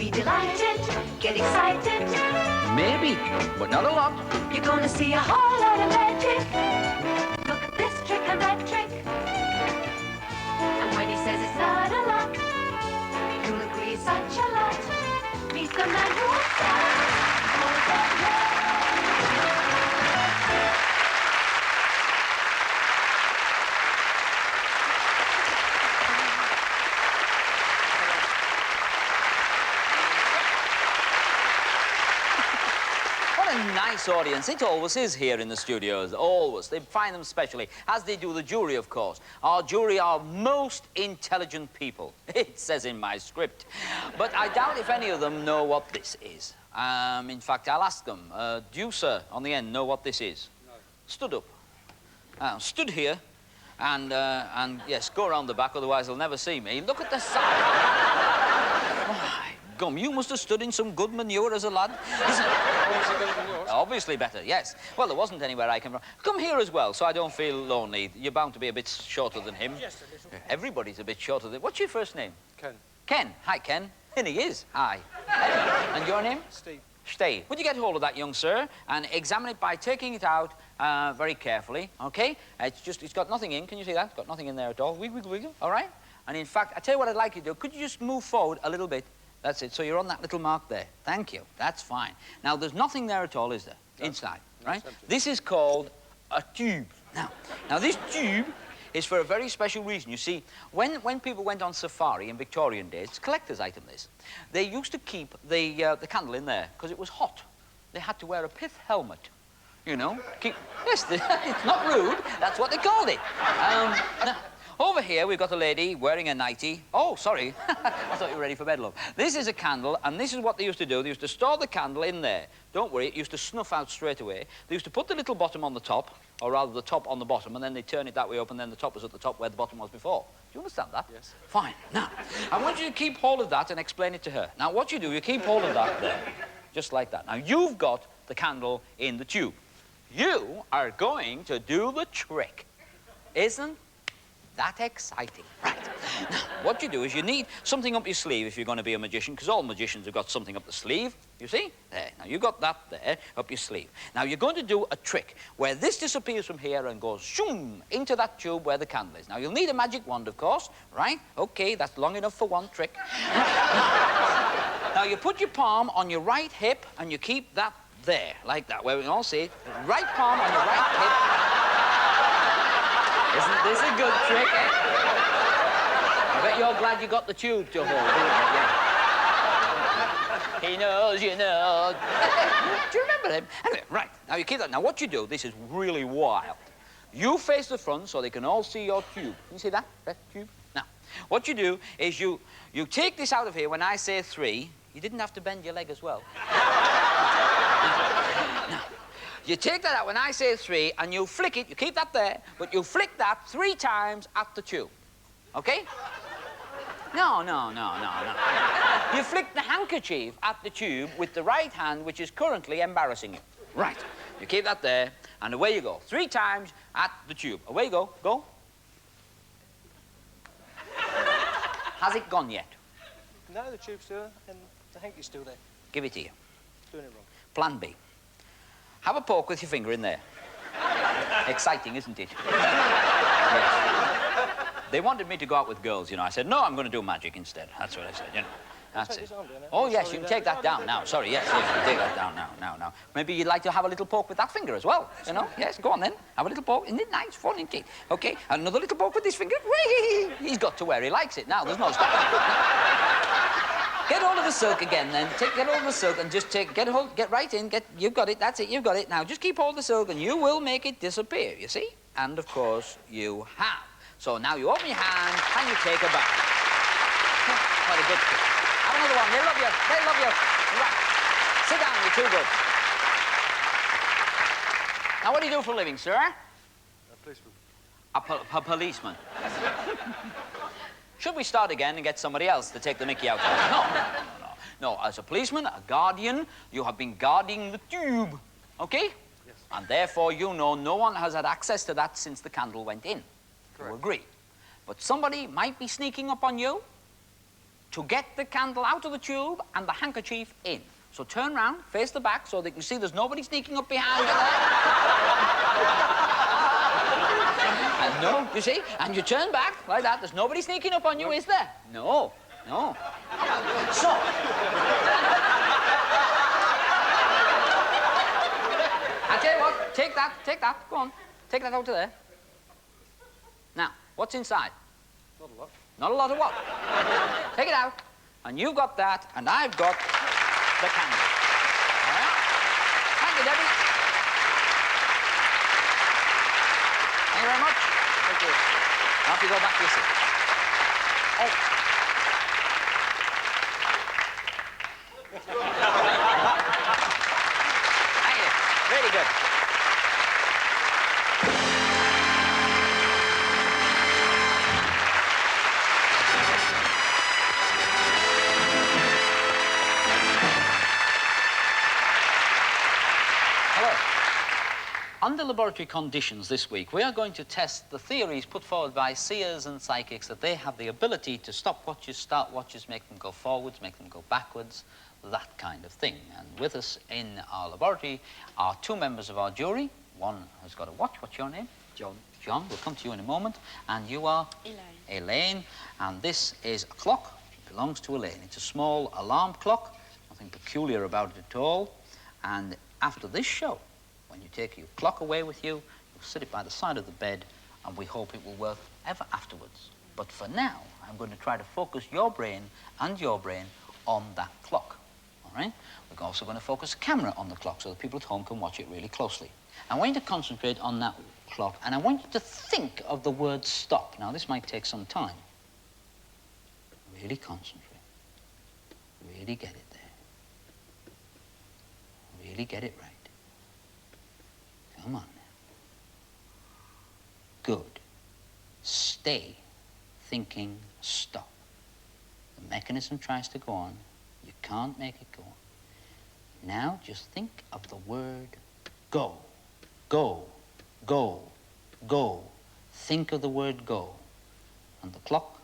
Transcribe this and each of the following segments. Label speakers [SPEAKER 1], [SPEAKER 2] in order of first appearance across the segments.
[SPEAKER 1] be delighted, get excited.
[SPEAKER 2] Maybe, but not a lot.
[SPEAKER 1] You're gonna see a whole lot of magic. Look at this trick and that trick. And when he says it's not a lot, you'll agree it's such a lot. Meet the man who wants more than
[SPEAKER 2] Nice audience. It always is here in the studios, always. They find them specially, as they do the jury, of course. Our jury are most intelligent people. It says in my script. But I doubt if any of them know what this is. In fact, I'll ask them. Do you, sir, on the end, know what this is? No. Stood up. Stood here, and yes, go around the back, otherwise they'll never see me. Look at the side. Gum, you must have stood in some good manure as a lad.
[SPEAKER 3] Obviously better than yours.
[SPEAKER 2] Obviously better, yes. Well, there wasn't anywhere I came from. Come here as well, so I don't feel lonely. You're bound to be a bit shorter than him.
[SPEAKER 3] Just a little.
[SPEAKER 2] Everybody's a bit shorter than... What's your first name?
[SPEAKER 3] Ken.
[SPEAKER 2] Ken. Hi, Ken. And he is. Hi. And your name?
[SPEAKER 3] Steve.
[SPEAKER 2] Steve. Would you get hold of that, young sir, and examine it by taking it out very carefully, OK? It's got nothing in. Can you see that? It's got nothing in there at all. Wiggle, wiggle, wiggle. All right? And in fact, I tell you what I'd like you to do. Could you just move forward a little bit? That's it. So you're on that little mark there. Thank you. That's fine. Now, there's nothing there at all, is there? No. Inside, right? This is called a tube. Now, this tube is for a very special reason. You see, when people went on safari in Victorian days, it's a collector's item, this, they used to keep the candle in there because it was hot. They had to wear a pith helmet, you know. Yes, it's not rude. That's what they called it. Now, over here, we've got a lady wearing a nightie. Oh, sorry. I thought you were ready for bed, love. This is a candle, and this is what they used to do. They used to store the candle in there. Don't worry, it used to snuff out straight away. They used to put the little bottom on the top, or rather the top on the bottom, and then they turn it that way up, and then the top was at the top where the bottom was before. Do you understand that?
[SPEAKER 3] Yes.
[SPEAKER 2] Fine. Now, I want you to keep hold of that and explain it to her. Now, what you do, you keep hold of that there, just like that. Now, you've got the candle in the tube. You are going to do the trick. Isn't that exciting? Right. Now, what you do is you need something up your sleeve if you're going to be a magician, because all magicians have got something up the sleeve. You see? There. Now, you've got that there up your sleeve. Now, you're going to do a trick where this disappears from here and goes shoom into that tube where the candle is. Now, you'll need a magic wand, of course, right? OK, that's long enough for one trick. Now, you put your palm on your right hip and you keep that there, like that, where we can all see it. Right palm on your right hip. Isn't this a good trick, eh? I bet you're glad you got the tube to hold, didn't you? Yeah. He knows, you know. Do you remember him? Anyway, right. Now, you keep that. Now, what you do, this is really wild. You face the front so they can all see your tube. Can you see that? That tube? Now, what you do is you take this out of here when I say 3. You didn't have to bend your leg as well. Now, you take that out when I say 3, and you flick it. You keep that there, but you flick that 3 times at the tube. OK? No. You flick the handkerchief at the tube with the right hand, which is currently embarrassing you. Right. You keep that there, and away you go. 3 times at the tube. Away you go. Go. Has it gone yet?
[SPEAKER 3] No, the tube's still, and the hanky's still there.
[SPEAKER 2] Give it to you.
[SPEAKER 3] Doing it wrong.
[SPEAKER 2] Plan B. Have a poke with your finger in there. Exciting, isn't it? Yes. They wanted me to go out with girls, you know. I said, no, I'm going to do magic instead. That's what I said, you know. That's it. Oh, yes, you can take that down now. Sorry, yes, you can take that down now. Maybe you'd like to have a little poke with that finger as well, you know? Yes, go on then. Have a little poke. Isn't it nice? Fun, isn't it? OK, and another little poke with this finger. Whee! He's got to where he likes it now. There's no stopping it. Get hold of the silk again, then. Get hold of the silk and just get right in. You've got it. That's it. You've got it. Now, just keep hold of the silk and you will make it disappear, you see? And, of course, you have. So now you open your hand and you take a bow. What a good trick. Have another one. They love you. They love you. Right. Sit down. You're too good. Now, what do you do for a living, sir?
[SPEAKER 3] A policeman.
[SPEAKER 2] A policeman. Should we start again and get somebody else to take the mickey out of it? No. As a policeman, a guardian, you have been guarding the tube, OK?
[SPEAKER 3] Yes.
[SPEAKER 2] And therefore, you know no one has had access to that since the candle went in.
[SPEAKER 3] Correct.
[SPEAKER 2] You agree? But somebody might be sneaking up on you. to get the candle out of the tube and the handkerchief in. So turn round, face the back, so that you see there's nobody sneaking up behind you there. And no, you see? And you turn back like that. There's nobody sneaking up on you, is there? No, no. So... I tell you what, take that, go on. Take that out of there. Now, what's inside?
[SPEAKER 3] Not a lot.
[SPEAKER 2] Not a lot of what? Take it out, and you've got that, and I've got the candle. All right? Thank you, Debbie. Thank you very much. Thank you. Now, if you go back to your seat. Thank you. Very good. Under laboratory conditions this week, we are going to test the theories put forward by seers and psychics that they have the ability to stop watches, start watches, make them go forwards, make them go backwards, that kind of thing. And with us in our laboratory are two members of our jury. One has got a watch. What's your name?
[SPEAKER 3] John.
[SPEAKER 2] John, we'll come to you in a moment. And you are? Elaine. Elaine. And this is a clock. It belongs to Elaine. It's a small alarm clock. Nothing peculiar about it at all. And after this show, when you take your clock away with you, you'll sit it by the side of the bed, and we hope it will work ever afterwards. But for now, I'm going to try to focus your brain and your brain on that clock, all right? We're also going to focus a camera on the clock so that people at home can watch it really closely. I want you to concentrate on that clock, and I want you to think of the word stop. Now, this might take some time. Really concentrate. Really get it there. Really get it right. Come on now. Good. Stay thinking stop. The mechanism tries to go on. You can't make it go on. Now just think of the word go. Go. Go. Go. Think of the word go. And the clock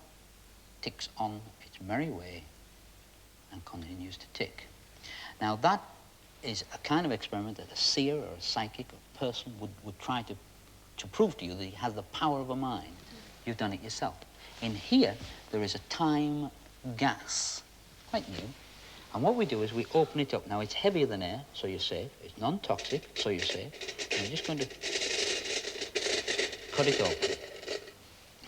[SPEAKER 2] ticks on its merry way and continues to tick. Now that is a kind of experiment that a seer or a psychic or a person would try to prove to you that he has the power of a mind. You've done it yourself. In here, there is a time gas, quite new. And what we do is we open it up. Now, it's heavier than air, so you're safe. It's non-toxic, so you're safe. And we're just going to cut it open.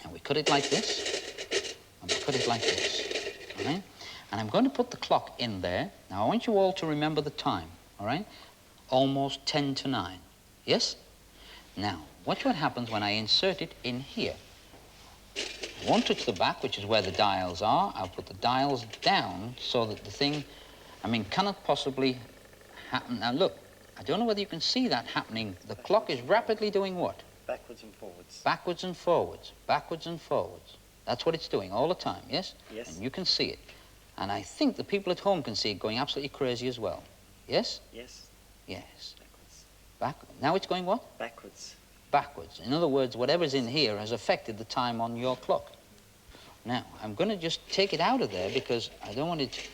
[SPEAKER 2] And we cut it like this, and we cut it like this, all right? And I'm going to put the clock in there. Now, I want you all to remember the time. All right? Almost 10 to 9. Yes? Now, watch what happens when I insert it in here. I won't touch the back, which is where the dials are. I'll put the dials down so that the thing, cannot possibly happen. Now, look, I don't know whether you can see that happening. The clock is rapidly doing what?
[SPEAKER 4] Backwards and forwards.
[SPEAKER 2] Backwards and forwards. Backwards and forwards. That's what it's doing all the time, yes?
[SPEAKER 4] Yes.
[SPEAKER 2] And you can see it. And I think the people at home can see it going absolutely crazy as well. Yes?
[SPEAKER 4] Yes.
[SPEAKER 2] Yes.
[SPEAKER 4] Backwards.
[SPEAKER 2] Now it's going what?
[SPEAKER 4] Backwards.
[SPEAKER 2] Backwards. In other words, whatever's in here has affected the time on your clock. Now, I'm going to just take it out of there because I don't want it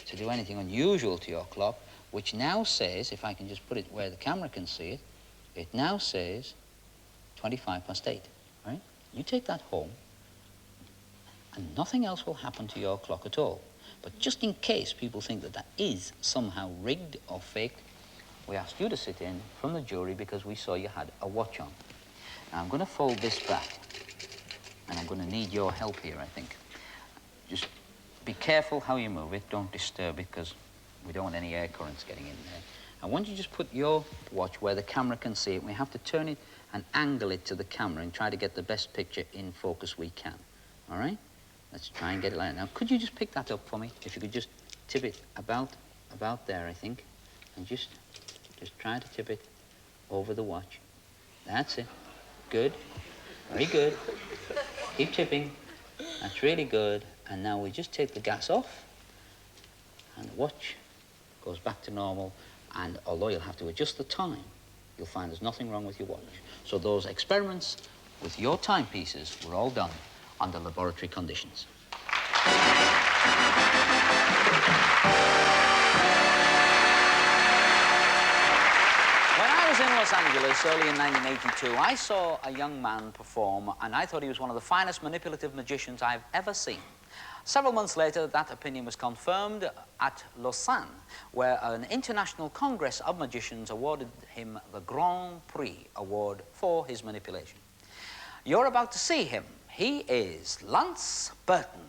[SPEAKER 2] to do anything unusual to your clock, which now says, if I can just put it where the camera can see it, it now says 8:25, right? You take that home, and nothing else will happen to your clock at all. But just in case people think that that is somehow rigged or faked, we asked you to sit in from the jury because we saw you had a watch on. Now, I'm going to fold this back, and I'm going to need your help here, I think. Just be careful how you move it. Don't disturb it because we don't want any air currents getting in there. I want you to just put your watch where the camera can see it. We have to turn it and angle it to the camera and try to get the best picture in focus we can. All right? Let's try and get it like that. Now, could you just pick that up for me? If you could just tip it about there, I think. And just try to tip it over the watch. That's it. Good. Very good. Keep tipping. That's really good. And now we just take the gas off. And the watch goes back to normal. And although you'll have to adjust the time, you'll find there's nothing wrong with your watch. So those experiments with your timepieces were all done under laboratory conditions. When I was in Los Angeles early in 1982, I saw a young man perform, and I thought he was one of the finest manipulative magicians I've ever seen. Several months later, that opinion was confirmed at Lausanne, where an international congress of magicians awarded him the Grand Prix award for his manipulation. You're about to see him. He is Lance Burton.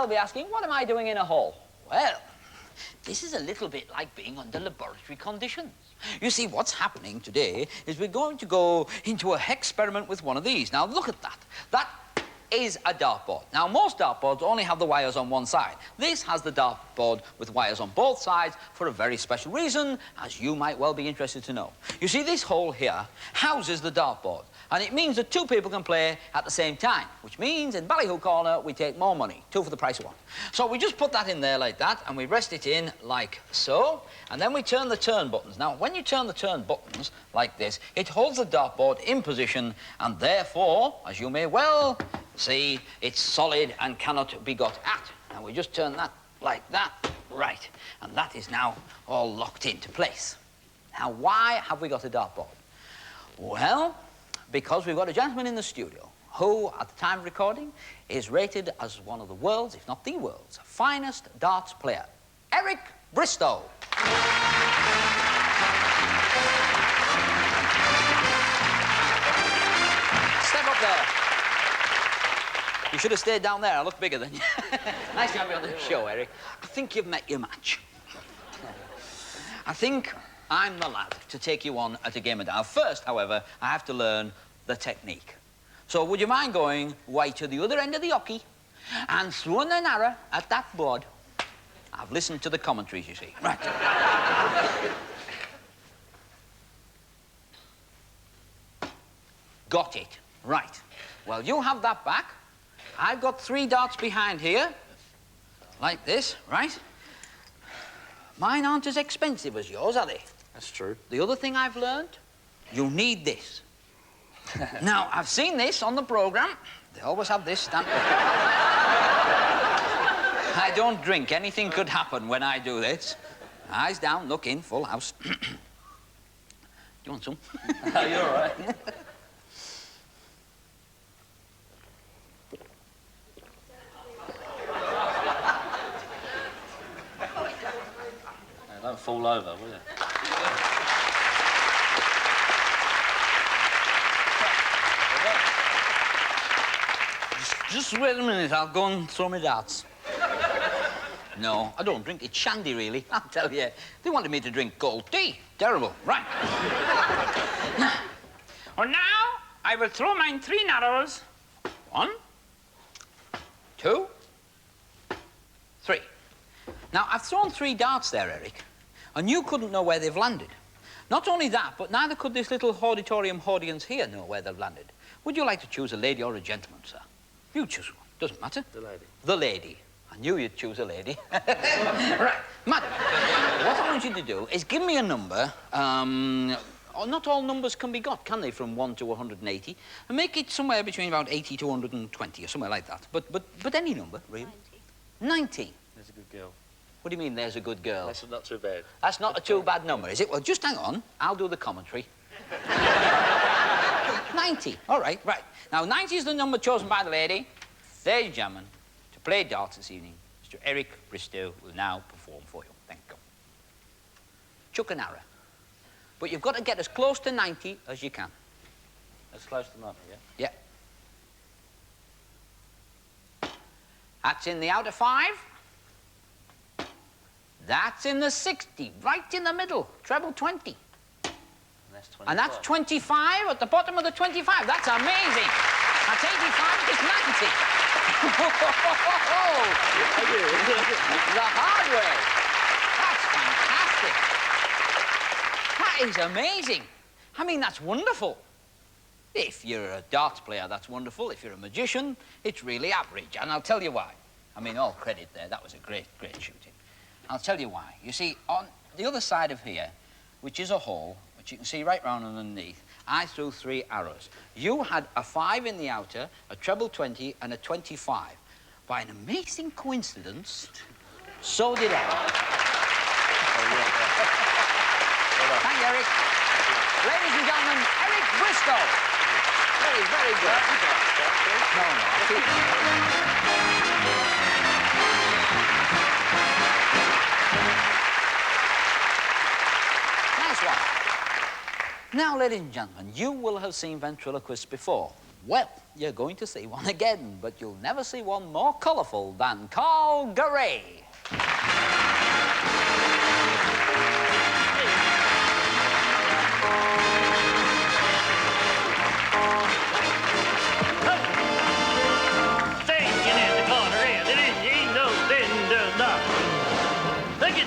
[SPEAKER 2] well be asking, what am I doing in a hall? Well, this is a little bit like being under laboratory conditions. You see, what's happening today is we're going to go into a experiment with one of these. Now, look at that. That is a dartboard. Now, most dartboards only have the wires on one side. This has the dartboard with wires on both sides for a very special reason, as you might well be interested to know. You see, this hole here houses the dartboard, and it means that two people can play at the same time, which means in Ballyhoo Corner we take more money, 2 for the price of 1. So we just put that in there like that, and we rest it in like so, and then we turn the turn buttons. Now, when you turn the turn buttons like this, it holds the dartboard in position, and therefore, as you may well see, it's solid and cannot be got at. Now, we just turn that like that, right, and that is now all locked into place. Now, why have we got a dartboard? Well, because we've got a gentleman in the studio who, at the time of recording, is rated as one of the world's, if not the world's, finest darts player, Eric Bristow. Step up there. You should have stayed down there. I look bigger than you. Nice to have you on the show, Eric. I think you've met your match. I think I'm the lad to take you on at a game of darts. First, however, I have to learn the technique. So would you mind going way to the other end of the hockey and throwing an arrow at that board? I've listened to the commentaries, you see. Right. Got it. Right. Well, you have that back. I've got 3 darts behind here, like this, right? Mine aren't as expensive as yours, are they?
[SPEAKER 4] That's true.
[SPEAKER 2] The other thing I've learned, you need this. Now, I've seen this on the programme. They always have this stamped. I don't drink. Anything could happen when I do this. Eyes down, look in, full house. Do you want some?
[SPEAKER 4] You're all right. Don't fall over, will you?
[SPEAKER 2] Just wait a minute, I'll go and throw my darts. No, I don't drink. It's shandy, really. I'll tell you. They wanted me to drink cold tea. Terrible. Right. And now, I will throw mine 3 arrows. 1, 2, 3. Now, I've thrown 3 darts there, Eric, and you couldn't know where they've landed. Not only that, but neither could this little auditorium audience here know where they've landed. Would you like to choose a lady or a gentleman, sir? You choose one. Doesn't matter.
[SPEAKER 4] The lady.
[SPEAKER 2] The lady. I knew you'd choose a lady. Right. Madam, what I want you to do is give me a number. Not all numbers can be got, can they, from 1 to 180? And make it somewhere between about 80 to 120 or somewhere like that. But any number, really. 90.
[SPEAKER 4] There's a good girl.
[SPEAKER 2] What do you mean, there's a good girl?
[SPEAKER 4] That's not too bad.
[SPEAKER 2] That's not a too bad number, is it? Well, just hang on. I'll do the commentary. 90. All right, right. Now, 90 is the number chosen by the lady. Ladies and gentlemen, to play darts this evening, Mr. Eric Bristow will now perform for you. Thank you. Chuck an arrow. But you've got to get as close to 90 as you can.
[SPEAKER 4] As close to 90, yeah?
[SPEAKER 2] Yeah. That's in the outer 5. That's in the 60, right in the middle, treble 20. And that's 25 at the bottom of the 25. That's amazing. That's 85, it's 90. The hard way. That's fantastic. That is amazing. I mean, that's wonderful. If you're a darts player, that's wonderful. If you're a magician, it's really average. And I'll tell you why. I mean, all credit there. That was a great, great shooting. I'll tell you why. You see, on the other side of here, which is a hole, which you can see right round underneath, I threw 3 arrows. You had a 5 in the outer, a treble 20, and a 25. By an amazing coincidence, so did I. Thank you, Eric. Ladies and gentlemen, Eric Bristow. Very, very good. No, I'll keep it. Nice one. Now, ladies and gentlemen, you will have seen ventriloquists before. Well, you're going to see one again, but you'll never see one more colourful than Carl Garray.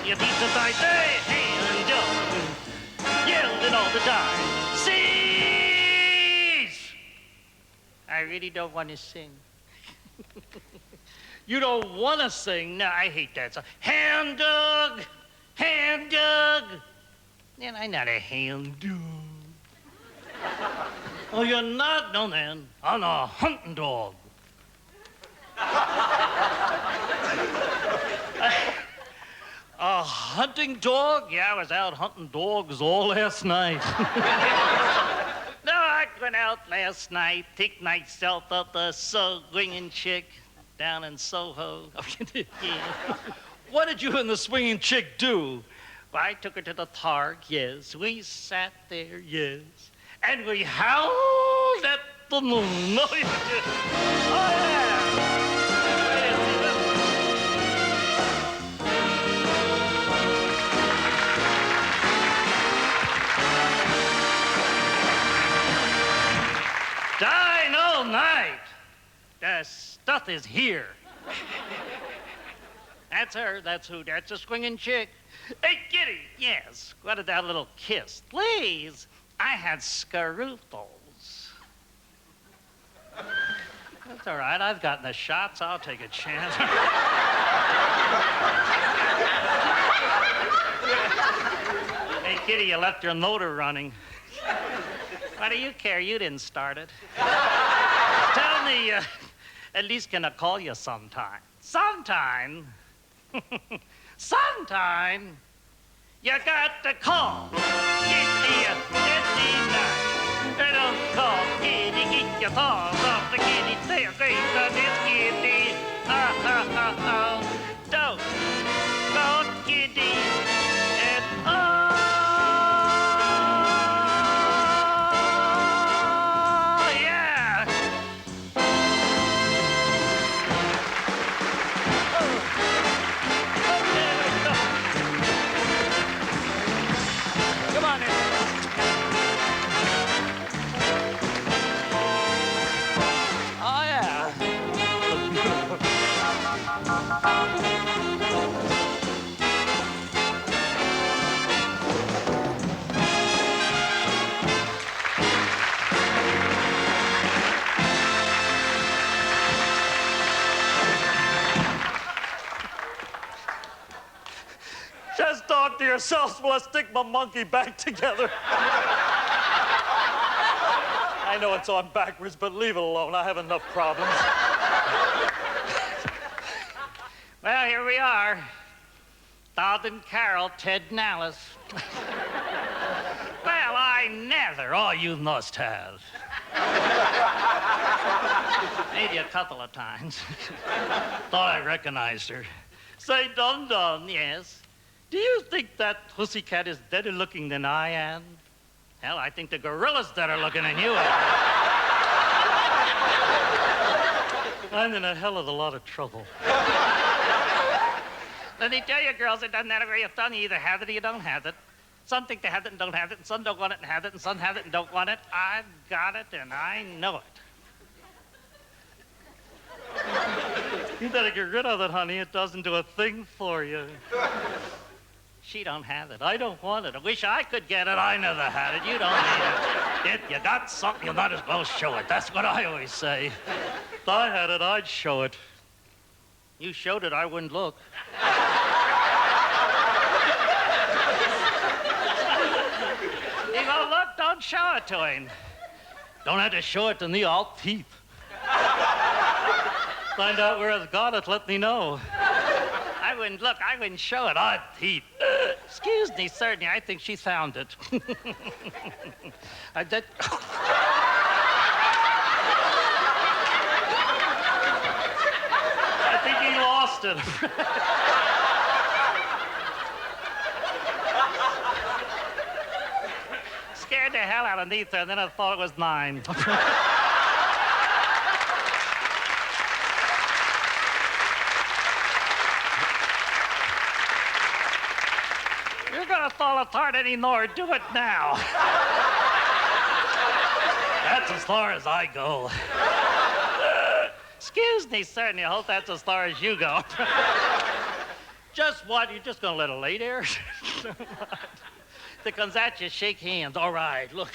[SPEAKER 5] Your teeth aside, say, hey, Joe, yelled all the time. Cease! I really don't want to sing. You don't want to sing? No, I hate that song. Hand dog! Hand dog! Man, I'm not a hand dog. Oh, you're not? No, man. I'm a hunting dog. A hunting dog? Yeah, I was out hunting dogs all last night. No, I went out last night, picked myself up a swinging chick down in Soho. Yeah. What did you and the swinging chick do? Well, I took her to the park, yes. We sat there, yes. And we howled at the moon. Oh, yeah. Dine all night. The stuff is here. That's her, that's who, that's a swinging chick. Hey, Kitty, yes, what did that little kiss? Please, I had scruples. That's all right, I've gotten the shots, I'll take a chance. Hey, Kitty, you left your motor running. Why do you care? You didn't start it. Tell me, at least can I call you sometime? Sometime? Sometime? You got to call. Kitty, don't call. Kitty, get your paws off the kitty tail. Grace on this kitty. Don't call Kitty at all. Just talk to yourselves while I stick my monkey back together. I know it's on backwards, but leave it alone. I have enough problems. Well, here we are. Todd and Carol, Ted and Alice. Well, I never. Oh, you must have. Maybe a couple of times. Thought I recognized her. Say, Dum-Dum, yes. Do you think that pussycat is better looking than I am? Hell, I think the gorilla's better looking than you are. I'm in a hell of a lot of trouble. Let me tell you, girls, it doesn't matter where you're from. You either have it or you don't have it. Some think they have it and don't have it, and some don't want it and have it, and some have it and don't want it. I've got it, and I know it. You better get rid of it, honey. It doesn't do a thing for you. She don't have it. I don't want it. I wish I could get it. I never had it. You don't need it. If you got something, you might as well show it. That's what I always say. If I had it, I'd show it. You showed it, I wouldn't look. You go, look, don't show it to him. Don't have to show it to me, I'll peep. Find out where it's got it, let me know. I wouldn't look, I wouldn't show it, I'd peep. Excuse me, certainly, I think she found it. I did. I think he lost it. Scared the hell out of me, sir, and then I thought it was mine. you're gonna fall apart anymore, do it now. That's as far as I go. Excuse me, sir, and I hope that's as far as you go. Just what? You're just gonna let her lay there? That comes at you, shake hands. All right, look.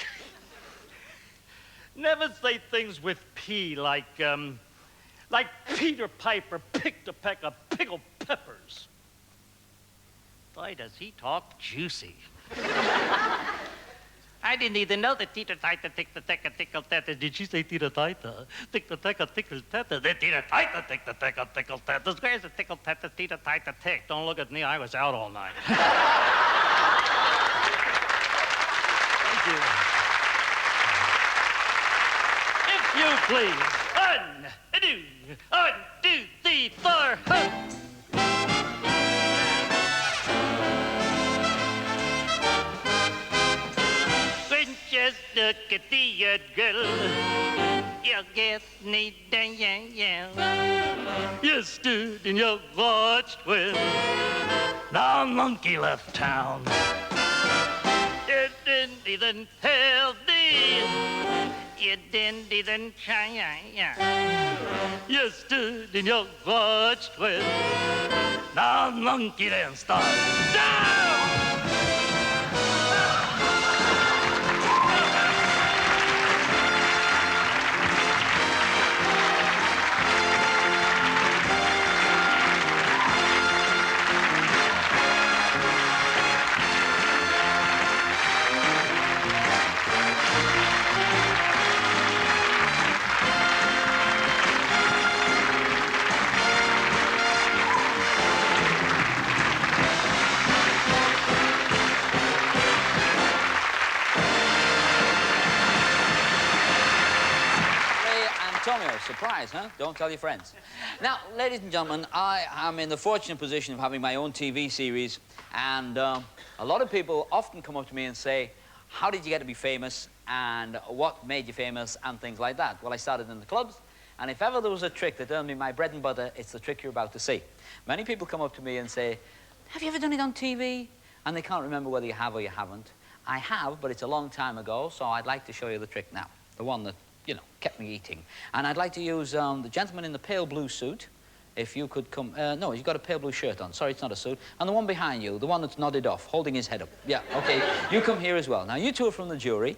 [SPEAKER 5] Never say things with P like Peter Piper picked a peck of pickled peppers. Boy, does he talk juicy. I didn't even know that Tita Tita tick the teca tickle teta. Did she say Tita Tita? Tick the teca tickle teta. The Tita Tita tick the teca tickle teta. Where's the tickle teta? Tita Tita tick. Don't look at me. I was out all night. Thank you. If you please. 1, 2, 3, 4. Just look at the girl, you get me down, yeah. You stood and you watched when the monkey left town. You didn't even tell me, you didn't even try. You stood and you watched when the monkey then started down.
[SPEAKER 2] Surprise, huh? Don't tell your friends. Now, ladies and gentlemen, I am in the fortunate position of having my own TV series, and a lot of people often come up to me and say, how did you get to be famous, and what made you famous, and things like that. Well, I started in the clubs, and if ever there was a trick that earned me my bread and butter, it's the trick you're about to see. Many people come up to me and say, have you ever done it on TV? And they can't remember whether you have or you haven't. I have, but it's a long time ago, so I'd like to show you the trick now. The one that, you know, kept me eating. And I'd like to use the gentleman in the pale blue suit. If you could come... no, he's got a pale blue shirt on. Sorry, it's not a suit. And the one behind you, the one that's nodded off, holding his head up. Yeah, okay. You come here as well. Now, you two are from the jury.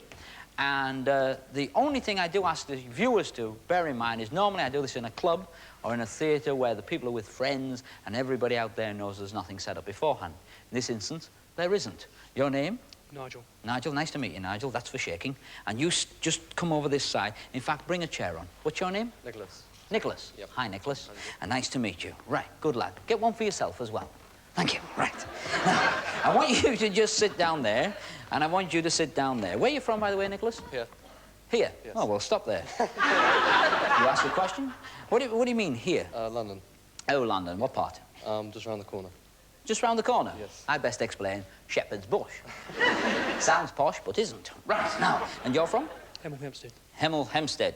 [SPEAKER 2] And the only thing I do ask the viewers to bear in mind is normally I do this in a club or in a theatre where the people are with friends and everybody out there knows there's nothing set up beforehand. In this instance, there isn't. Your name?
[SPEAKER 3] Nigel.
[SPEAKER 2] Nigel, nice to meet you, Nigel. That's for shaking. And you just come over this side. In fact, bring a chair on. What's your name?
[SPEAKER 3] Nicholas.
[SPEAKER 2] Nicholas?
[SPEAKER 3] Yep.
[SPEAKER 2] Hi, Nicholas. And nice to meet you. Right, good lad. Get one for yourself as well. Thank you. Right. Now, I want you to just sit down there, and I want you to sit down there. Where are you from, by the way, Nicholas?
[SPEAKER 3] Here.
[SPEAKER 2] Here?
[SPEAKER 3] Yes.
[SPEAKER 2] Oh, well, stop there. You ask a question? What do you mean, here?
[SPEAKER 3] London.
[SPEAKER 2] Oh, London. What part?
[SPEAKER 3] Just around the corner.
[SPEAKER 2] Just round the corner?
[SPEAKER 3] Yes.
[SPEAKER 2] I'd best explain Shepherd's Bush. Sounds posh, but isn't. Right, now, and you're from?
[SPEAKER 3] Hemel Hempstead.
[SPEAKER 2] Hemel Hempstead.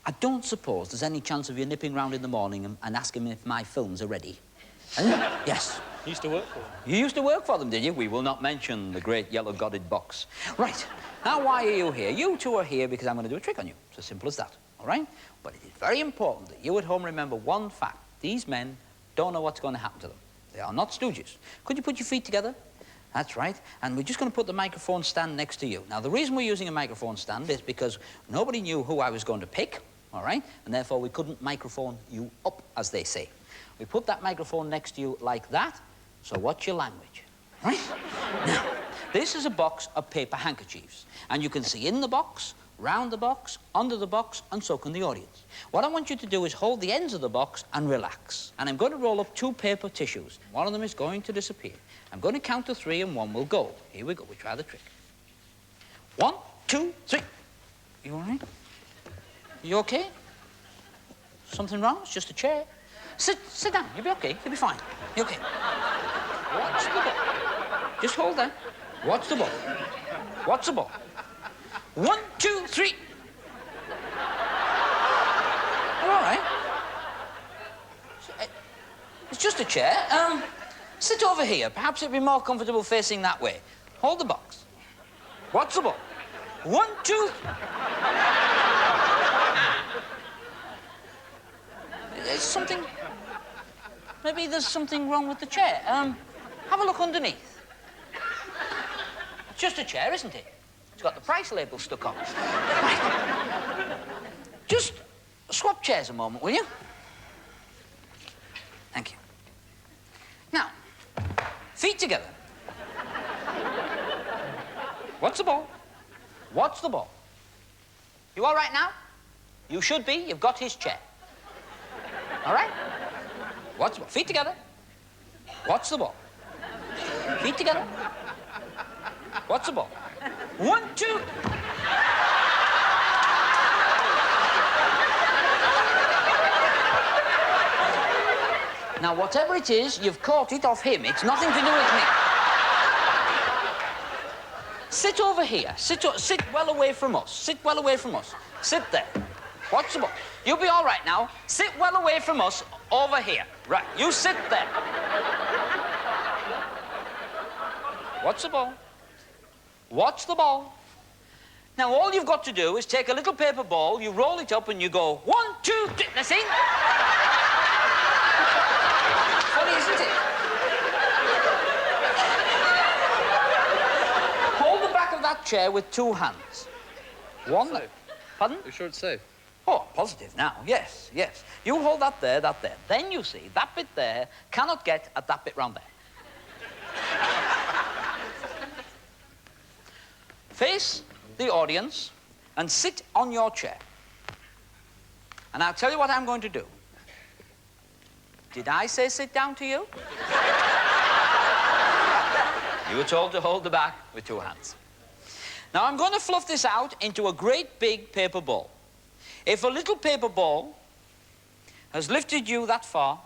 [SPEAKER 2] I don't suppose there's any chance of you nipping round in the morning and asking me if my films are ready. Yes.
[SPEAKER 3] You used to work for them.
[SPEAKER 2] You used to work for them, did you? We will not mention the great yellow-godded box. Right. Now, why are you here? You two are here because I'm going to do a trick on you. It's as simple as that, all right? But it is very important that you at home remember one fact. These men don't know what's going to happen to them. They are not stooges. Could you put your feet together? That's right. And we're just going to put the microphone stand next to you. Now, the reason we're using a microphone stand is because nobody knew who I was going to pick, all right? And therefore, we couldn't microphone you up, as they say. We put that microphone next to you like that. So what's your language? Right? Now, this is a box of paper handkerchiefs. And you can see in the box, round the box, under the box, and so can the audience. What I want you to do is hold the ends of the box and relax. And I'm going to roll up 2 paper tissues. One of them is going to disappear. I'm going to count to 3 and 1 will go. Here we go. We try the trick. 1, 2, 3. You all right? You okay? Something wrong? It's just a chair. Sit down. You'll be okay. You'll be fine. You're okay. Watch the ball. Just hold that. Watch the ball. Watch the ball. 1, 2, 3. You're all right. It's just a chair. Sit over here. Perhaps it'd be more comfortable facing that way. Hold the box. Watch the ball. 1, 2... There's something... Maybe there's something wrong with the chair. Have a look underneath. It's just a chair, isn't it? It's got the price label stuck on. Right. Just swap chairs a moment, will you? Thank you. Now, feet together. Watch the ball. Watch the ball. You all right now? You should be. You've got his chair. All right? Watch the ball. Feet together. Watch the ball. Feet together. Watch the ball. 1, 2. Now, whatever it is, you've caught it off him. It's nothing to do with me. Sit over here. Sit well away from us. Sit well away from us. Sit there. Watch the ball. You'll be all right now. Sit well away from us over here. Right, you sit there. Watch the ball. Watch the ball. Now, all you've got to do is take a little paper ball, you roll it up, and you go 1, 2, 3. Now, see? Funny, isn't it? Hold the back of that chair with 2 hands. One.
[SPEAKER 3] Safe.
[SPEAKER 2] Pardon?
[SPEAKER 3] You sure it's safe?
[SPEAKER 2] Oh, positive now. Yes, yes. You hold that there, that there. Then you see that bit there cannot get at that bit round there. Face the audience and sit on your chair. And I'll tell you what I'm going to do. Did I say sit down to you? You were told to hold the back with 2 hands. Now, I'm going to fluff this out into a great big paper ball. If a little paper ball has lifted you that far,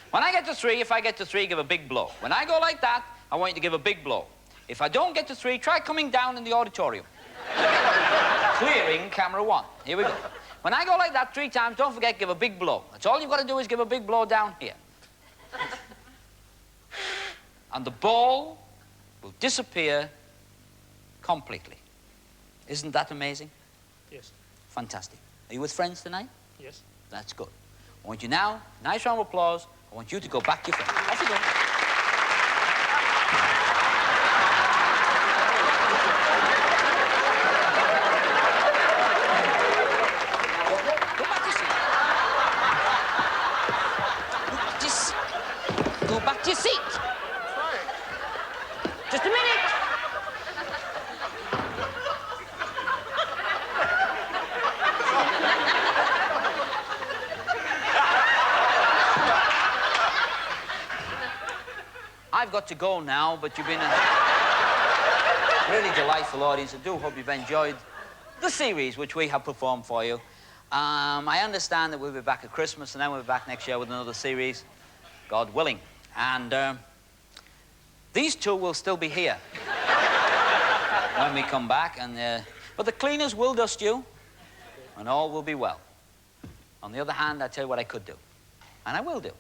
[SPEAKER 2] when I get to 3, if I get to 3, give a big blow. When I go like that, I want you to give a big blow. If I don't get to 3, try coming down in the auditorium. Clearing camera 1. Here we go. When I go like that 3 times, don't forget, give a big blow. That's all you've got to do is give a big blow down here. And the ball will disappear completely. Isn't that amazing?
[SPEAKER 5] Yes.
[SPEAKER 2] Fantastic. Are you with friends tonight?
[SPEAKER 5] Yes.
[SPEAKER 2] That's good. I want you now, nice round of applause. I want you to go back to your friends. Off you go. Go back to your seat. Just a minute. I've got to go now, but you've been a really delightful audience. I do hope you've enjoyed the series which we have performed for you. I understand that we'll be back at Christmas, and then we'll be back next year with another series, God willing. And these 2 will still be here when we come back. But the cleaners will dust you, and all will be well. On the other hand, I'll tell you what I could do, and I will do.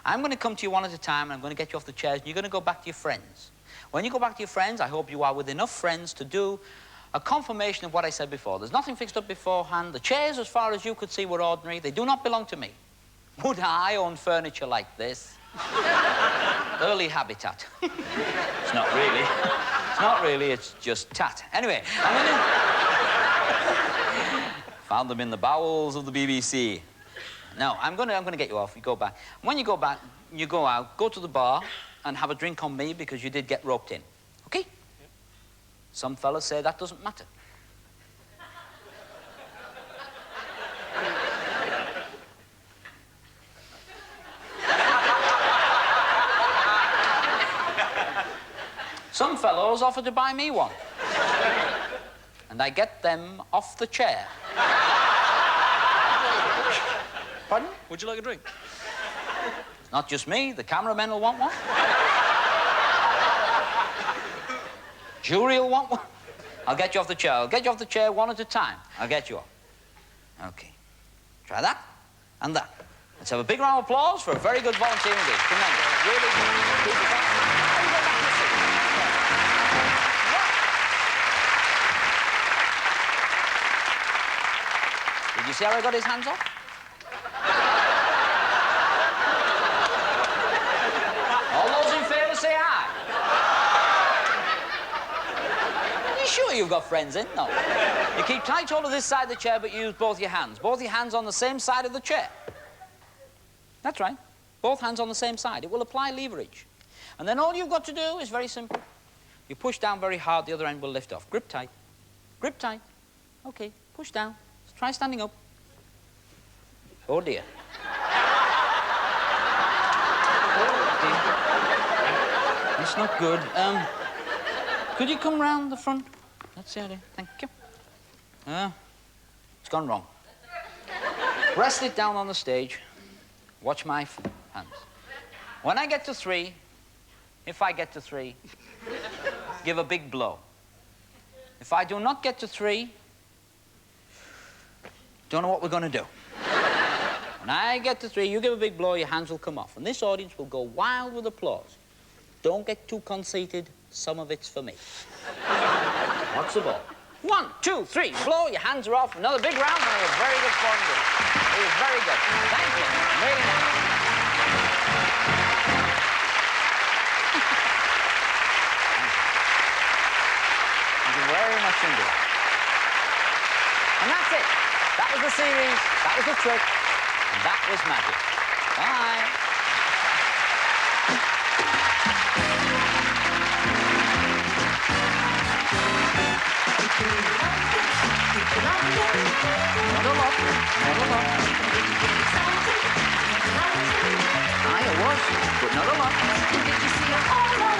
[SPEAKER 2] I'm going to come to you one at a time, and I'm going to get you off the chairs, and you're going to go back to your friends. When you go back to your friends, I hope you are with enough friends to do a confirmation of what I said before. There's nothing fixed up beforehand. The chairs, as far as you could see, were ordinary. They do not belong to me. Would I own furniture like this? Early habitat. It's not really. It's not really, it's just tat. Anyway, found them in the bowels of the BBC. No, I'm gonna get you off. You go back. When you go back, you go out, go to the bar and have a drink on me because you did get roped in. Okay? Yep. Some fellas say that doesn't matter. Some fellows offer to buy me one. And I get them off the chair. Pardon?
[SPEAKER 3] Would you like a drink?
[SPEAKER 2] It's not just me. The cameramen will want one. Jury will want one. I'll get you off the chair. I'll get you off the chair one at a time. I'll get you off. Okay. Try that and that. Let's have a big round of applause for a very good volunteer indeed. Tremendous. Really good. Keep it going. Now you go back to your seat. Did you see how I got his hands off? All those in favour say aye. Are you sure you've got friends in? No. You keep tight hold of this side of the chair, but you use both your hands. Both your hands on the same side of the chair. That's right. Both hands on the same side. It will apply leverage. And then all you've got to do is very simple. You push down very hard, the other end will lift off. Grip tight. Grip tight. Okay, push down. Let's try standing up. Oh, dear. Oh, dear. That's not good. Could you come round the front? That's the idea. Thank you. It's gone wrong. Rest it down on the stage. Watch my hands. When I get to 3, if I get to 3, give a big blow. If I do not get to 3, don't know what we're going to do. When I get to 3, you give a big blow, your hands will come off. And this audience will go wild with applause. Don't get too conceited. Some of it's for me. What's the ball? 1, 2, 3, blow, your hands are off. Another big round, and it was very good fun. It was very good. Thank you. Really nice. Thank you very much indeed. And that's it. That was the series, that was the trick, and that was magic. Bye. Not a lot. Aye, it was, but not a lot.
[SPEAKER 1] Did you see it all